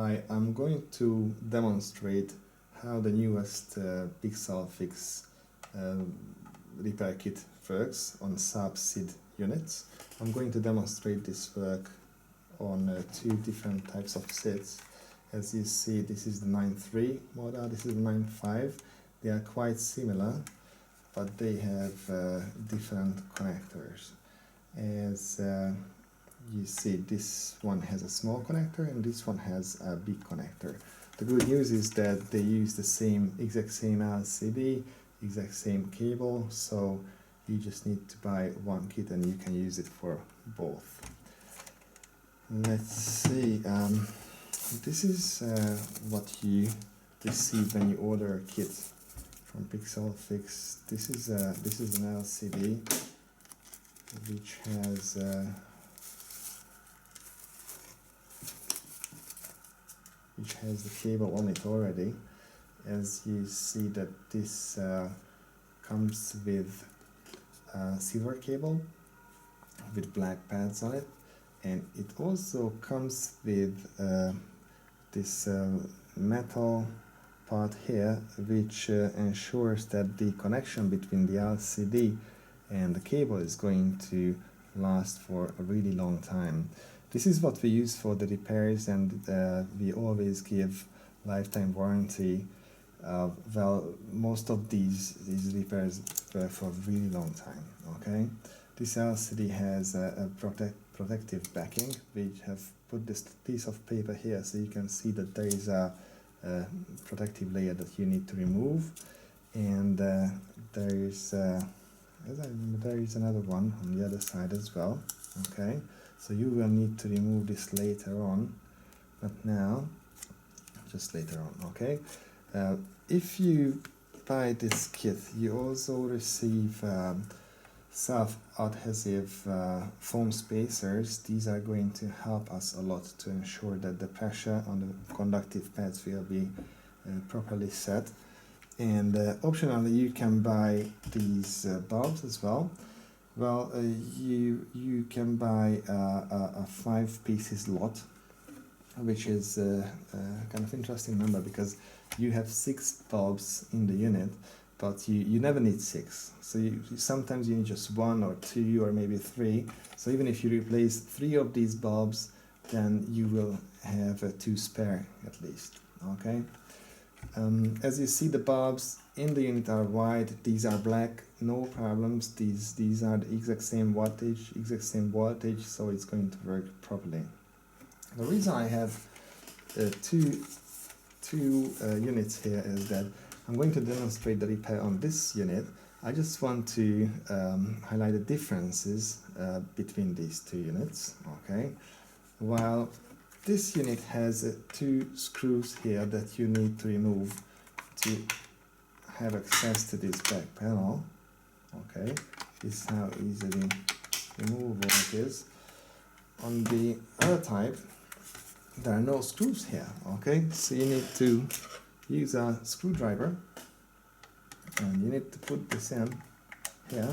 Hi, I'm going to demonstrate how the newest Pixelfix repair kit works on SAAB SID units. I'm going to demonstrate this work on two different types of SIDs. As you see, this is the 9.3 model, this is the 9.5. They are quite similar, but they have different connectors. As you see, this one has a small connector and this one has a big connector. The good news is that they use the exact same LCD, exact same cable, so you just need to buy one kit and you can use it for both. Let's see, this is what you receive when you order a kit from Pixelfix. This is an LCD which has the cable on it already. As you see that this comes with a silver cable with black pads on it, and it also comes with this metal part here which ensures that the connection between the LCD and the cable is going to last for a really long time. This is what we use for the repairs, and we always give lifetime warranty. Well, most of these repairs were for a really long time. Okay, this LCD has a protective backing. We have put this piece of paper here so you can see that there is a protective layer that you need to remove, and there is another one on the other side as well. Okay, so you will need to remove this later on, not now, just later on. Okay, if you buy this kit, you also receive self-adhesive foam spacers. These are going to help us a lot to ensure that the pressure on the conductive pads will be properly set. And optionally, you can buy these bulbs as well. Well, you can buy a 5 pieces lot, which is kind of interesting number because you have 6 bulbs in the unit, but you never need 6. So sometimes you need just 1 or 2 or maybe 3. So even if you replace 3 of these bulbs, then you will have 2 spare at least. Okay. As you see, the bulbs in the unit are white, these are black, no problems. These are the exact same voltage, so it's going to work properly. The reason I have two units here is that I'm going to demonstrate the repair on this unit. I just want to highlight the differences between these two units. Okay, while this unit has 2 screws here that you need to remove to have access to this back panel. Okay, this is how easily removable it is. On the other type, there are no screws here. Okay, so you need to use a screwdriver and you need to put this in here.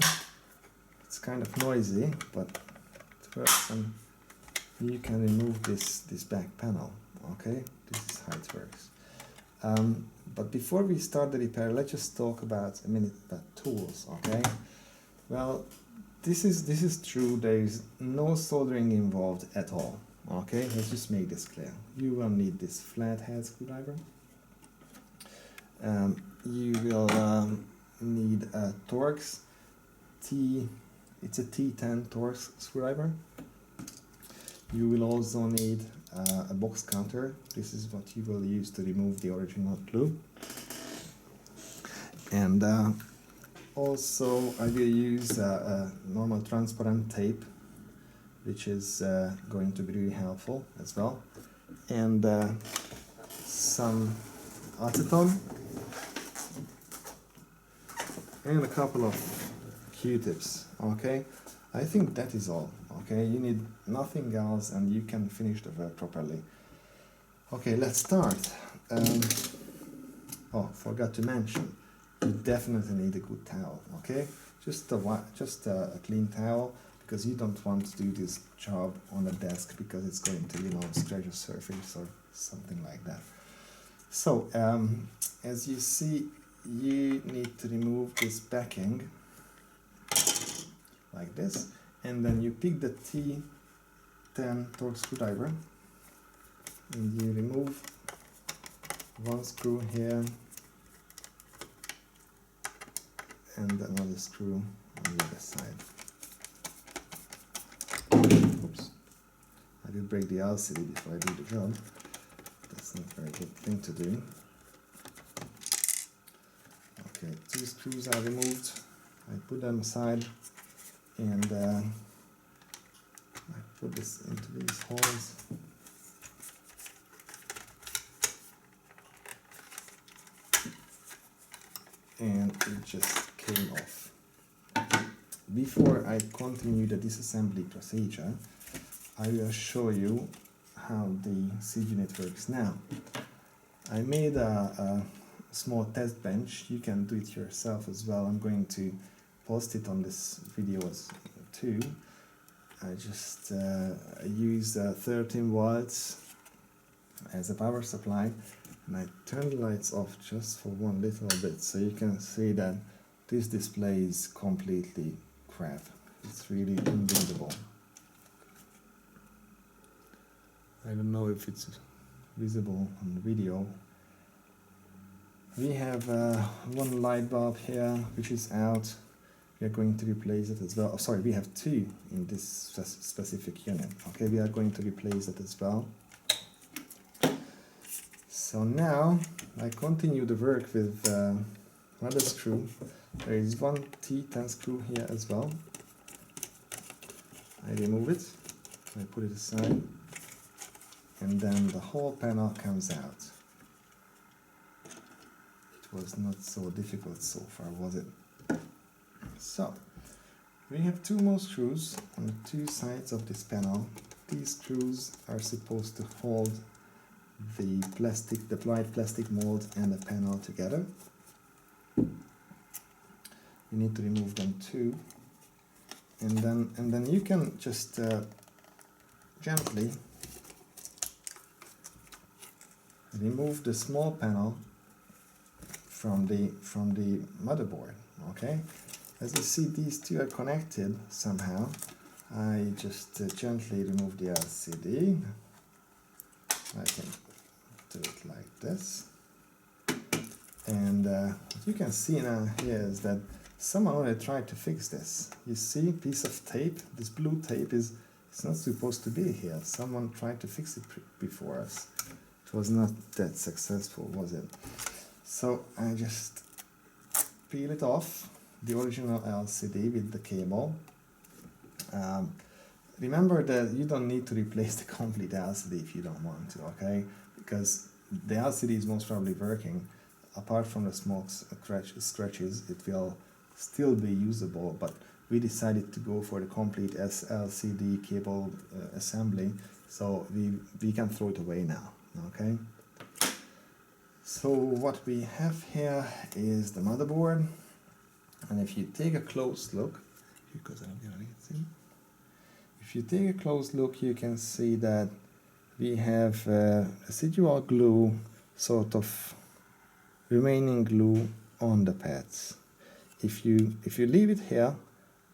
It's kind of noisy, but it works, and you can remove this back panel. Okay, this is how it works. But before we start the repair, let's just talk about a minute about tools. Okay, well, this is true. There is no soldering involved at all. Okay, let's just make this clear. You will need this flathead screwdriver. You will need a Torx it's a T10 Torx screwdriver. You will also need a box cutter. This is what you will use to remove the original glue. And also I will use a normal transparent tape, which is going to be really helpful as well. And some acetone and a couple of Q-tips. Okay, I think that is all. Okay, you need nothing else and you can finish the work properly. Okay, let's start. Oh, forgot to mention, you definitely need a good towel. Okay, just a clean towel, because you don't want to do this job on the desk because it's going to, you know, scratch a surface or something like that. So as you see, you need to remove this backing like this, and then you pick the T10 torque screwdriver and you remove one screw here and another screw on the other side. Oops, I did break the LCD before I do the job. That's not a very good thing to do. Okay, 2 screws are removed. I put them aside and I put this into these holes. And it just came off. Before I continue the disassembly procedure, I will show you how the SID unit works now. I made a small test bench. You can do it yourself as well. I'm going to post it on this video too. I just use 13 volts as a power supply, and I turn the lights off just for one little bit, so you can see that this display is completely crap. It's really unreadable. I don't know if it's visible on the video. We have one light bulb here which is out. We are going to replace it as well. Oh, sorry, we have 2 in this specific unit. Okay, we are going to replace it as well. So now I continue the work with another screw. There is one T10 screw here as well. I remove it, I put it aside, and then the whole panel comes out. It was not so difficult so far, was it? So we have 2 more screws on the 2 sides of this panel. These screws are supposed to hold the applied plastic mold and the panel together. You need to remove them too, and then you can just gently remove the small panel from the motherboard. Okay, as you see, these 2 are connected somehow. I just gently remove the LCD. I can do it like this, and what you can see now here is that someone already tried to fix this. You see, piece of tape, this blue tape it's not supposed to be here. Someone tried to fix it before us. It was not that successful, was it? So I just peel it off, the original LCD with the cable. Remember that you don't need to replace the complete LCD if you don't want to, okay? Because the LCD is most probably working. Apart from the small scratches, it will still be usable, but we decided to go for the complete LCD cable assembly, so we can throw it away now, okay? So what we have here is the motherboard, and if you take a close look, if you take a close look, you can see that we have residual glue, sort of remaining glue on the pads. If you leave it here,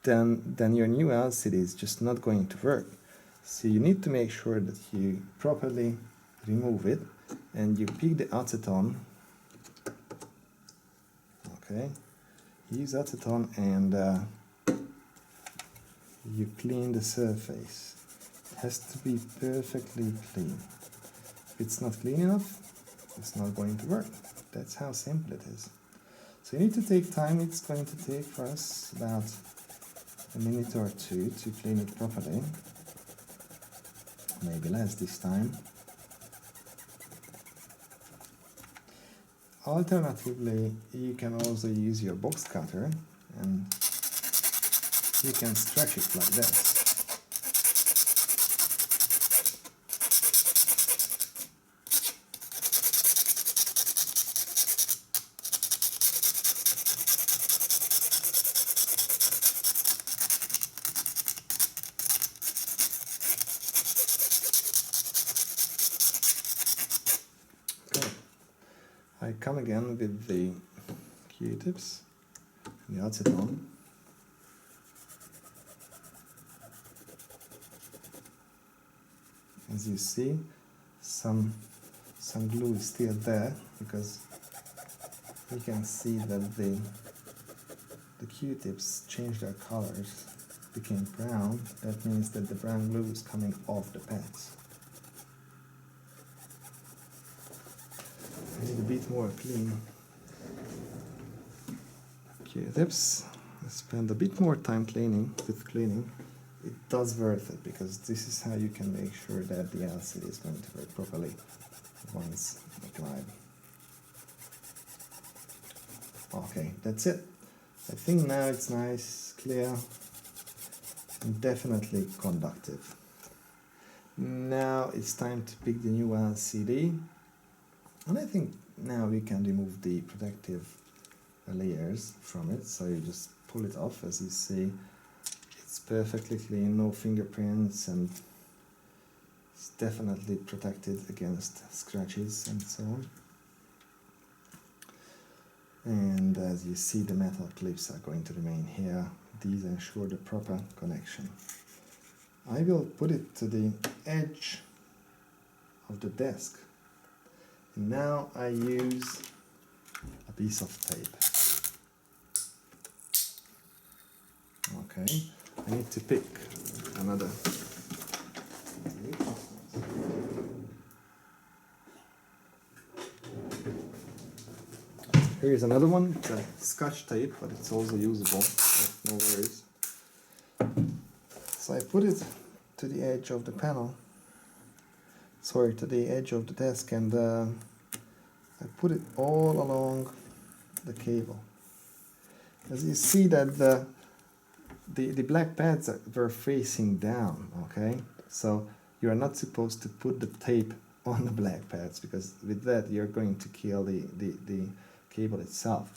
then your new LCD is just not going to work. So you need to make sure that you properly remove it, and you pick the acetone. Okay, use acetone and you clean the surface. It has to be perfectly clean. If it's not clean enough, it's not going to work. That's how simple it is. So you need to take time. It's going to take for us about a minute or 2 to clean it properly. Maybe less this time. Alternatively, you can also use your box cutter and you can stretch it like this. I come again with the Q-tips and the acetone. As you see, some glue is still there, because you can see that the Q-tips changed their colors, became brown. That means that the brown glue is coming off the pads. I need a bit more clean Q-tips. I spend a bit more time cleaning. It does worth it, because this is how you can make sure that the LCD is going to work properly once applied. Okay, that's it. I think now it's nice, clear, and definitely conductive. Now it's time to pick the new LCD, and I think now we can remove the protective layers from it. So you just pull it off. As you see, it's perfectly clean, no fingerprints, and it's definitely protected against scratches and so on. And as you see, the metal clips are going to remain here. These ensure the proper connection. I will put it to the edge of the desk. And now I use a piece of tape. Okay, I need to pick another tape. Here is another one. It's a Scotch tape, but it's also usable, so no worries. So I put it to the edge of the panel, to the edge of the desk, and I put it all along the cable. As you see that the black pads were facing down, okay? So you are not supposed to put the tape on the black pads, because with that you're going to kill the cable itself.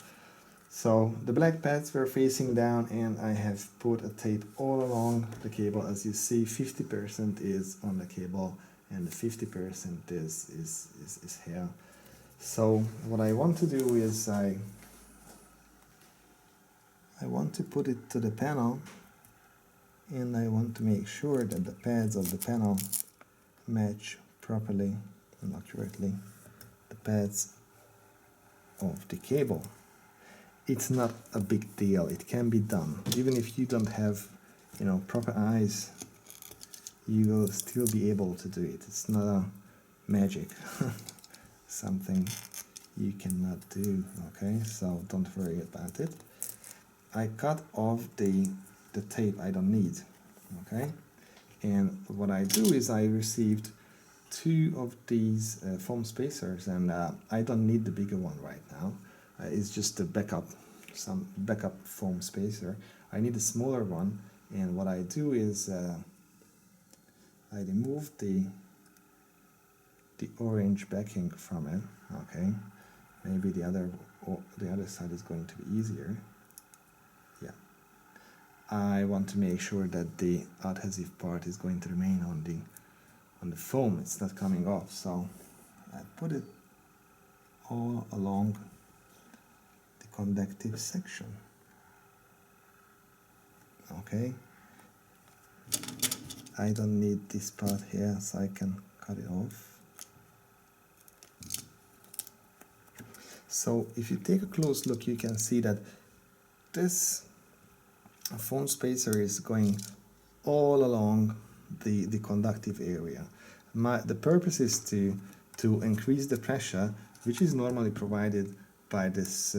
So the black pads were facing down, and I have put a tape all along the cable. As you see, 50% is on the cable and the 50% is here. So what I want to do is I want to put it to the panel, and I want to make sure that the pads of the panel match properly and accurately the pads of the cable. It's not a big deal. It can be done. Even if you don't have, proper eyes, you will still be able to do it. It's not a magic, something you cannot do. Okay, so don't worry about it. I cut off the tape I don't need. Okay, and what I do is I received 2 of these foam spacers, and I don't need the bigger one right now. It's just a some backup foam spacer. I need a smaller one, and what I do is I remove the orange backing from it. Okay, maybe the other side is going to be easier. Yeah, I want to make sure that the adhesive part is going to remain on the foam. It's not coming off, so I put it all along the conductive section. Okay, I don't need this part here, so I can cut it off. So if you take a close look, you can see that this foam spacer is going all along the conductive area. The purpose is to increase the pressure, which is normally provided by this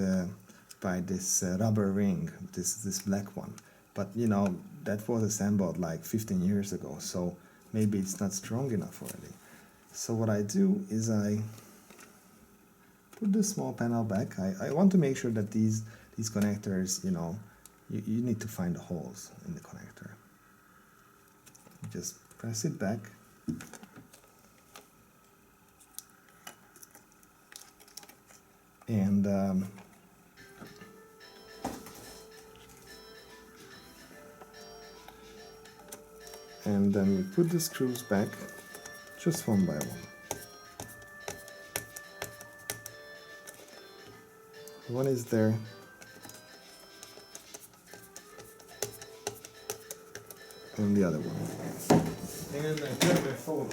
rubber ring, this black one. But that was assembled like 15 years ago, so maybe it's not strong enough already. So what I do is I put the small panel back. I want to make sure that these connectors, you need to find the holes in the connector. Just press it back. And then we put the screws back, just one by one. One is there. And the other one. And I turn my phone.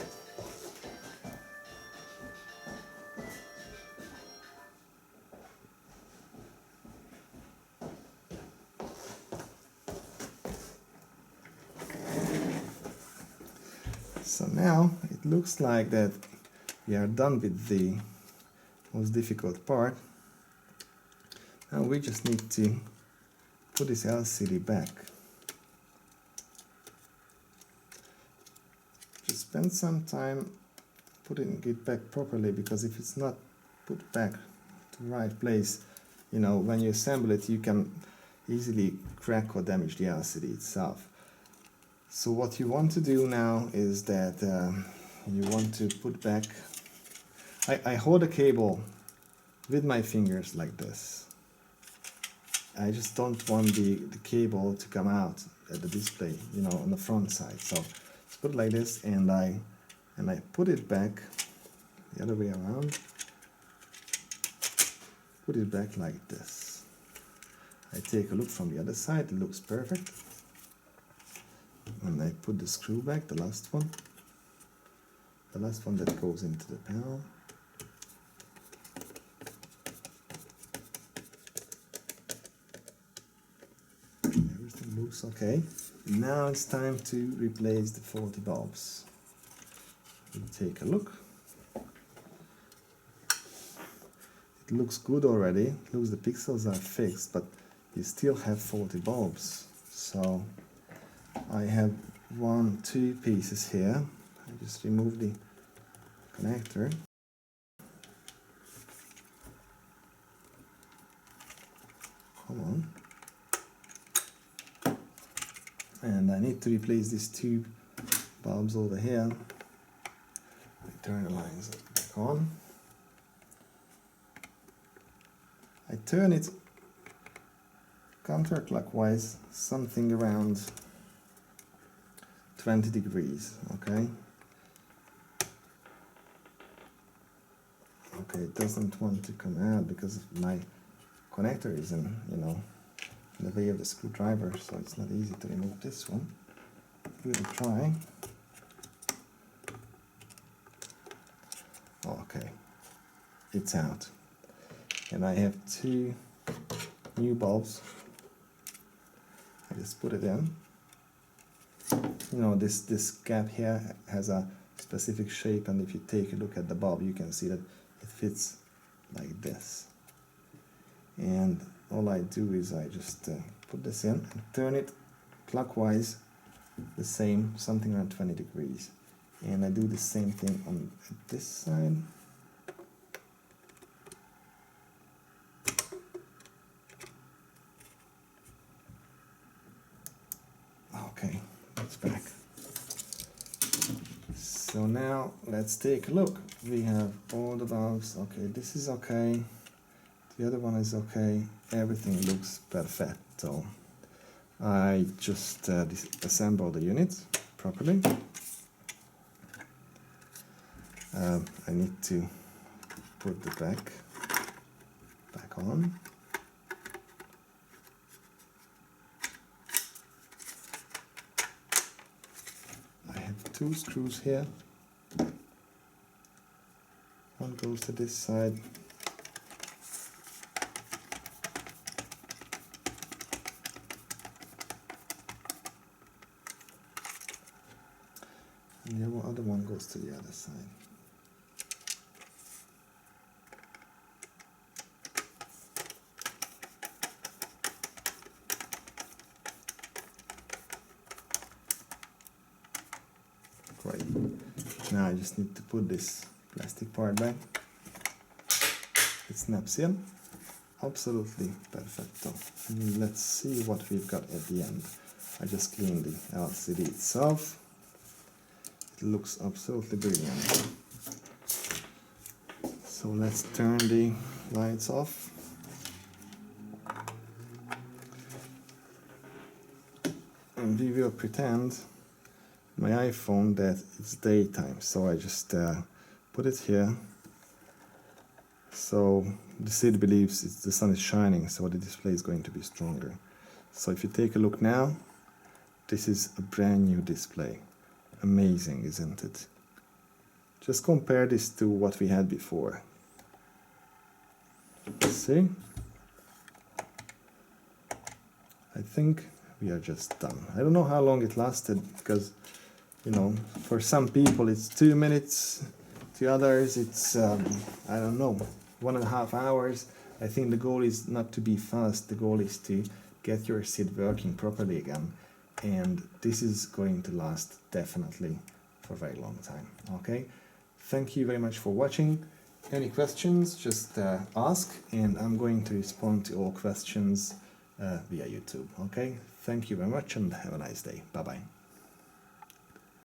So now it looks like that we are done with the most difficult part. Now we just need to put this LCD back. Just spend some time putting it back properly, because if it's not put back to the right place, you know, when you assemble it, you can easily crack or damage the LCD itself. So what you want to do now is that you want to put back, I hold the cable with my fingers like this. I just don't want the cable to come out at the display, you know, on the front side. So just put it like this, and I put it back the other way around. Put it back like this. I take a look from the other side, it looks perfect. And I put the screw back, the last one that goes into the panel. Everything looks okay. Now it's time to replace the faulty bulbs. We'll take a look. It looks good already. It looks the pixels are fixed, but you still have faulty bulbs. So I have two pieces here. I just remove the connector. Come on. And I need to replace these two bulbs over here. I turn the lines back on. I turn it counterclockwise, something around 20 degrees, okay? Okay, it doesn't want to come out because my connector is in, you know, in the way of the screwdriver, so it's not easy to remove this one. We'll try. Okay, it's out. And I have two new bulbs. I just put it in. You know, this gap here has a specific shape, and if you take a look at the bulb, you can see that it fits like this. And all I do is I just put this in and turn it clockwise, the same, something around 20 degrees. And I do the same thing on this side. Okay, it's back. So now let's take a look. We have all the valves. Okay, this is okay. The other one is okay. Everything looks perfecto. I just disassemble the unit properly. I need to put the back on. I have two screws here. One goes to this side. And the other one goes to the other side. Great. Now I just need to put this plastic part back. It snaps in. Absolutely perfecto. And let's see what we've got at the end. I just cleaned the LCD itself. It looks absolutely brilliant. So let's turn the lights off. And we will pretend my iPhone that it's daytime. So I just put it here, So the SID believes the sun is shining, so the display is going to be stronger. So if you take a look now, this is a brand new display. Amazing, isn't it? Just compare this to what we had before. See? I think we are just done. I don't know how long it lasted, because, you know, for some people it's 2 minutes, to others it's, I don't know, 1.5 hours. I think the goal is not to be fast, the goal is to get your SID working properly again. And this is going to last definitely for a very long time, okay? Thank you very much for watching. Any questions, just ask, and I'm going to respond to all questions via YouTube, okay? Thank you very much and have a nice day. Bye-bye.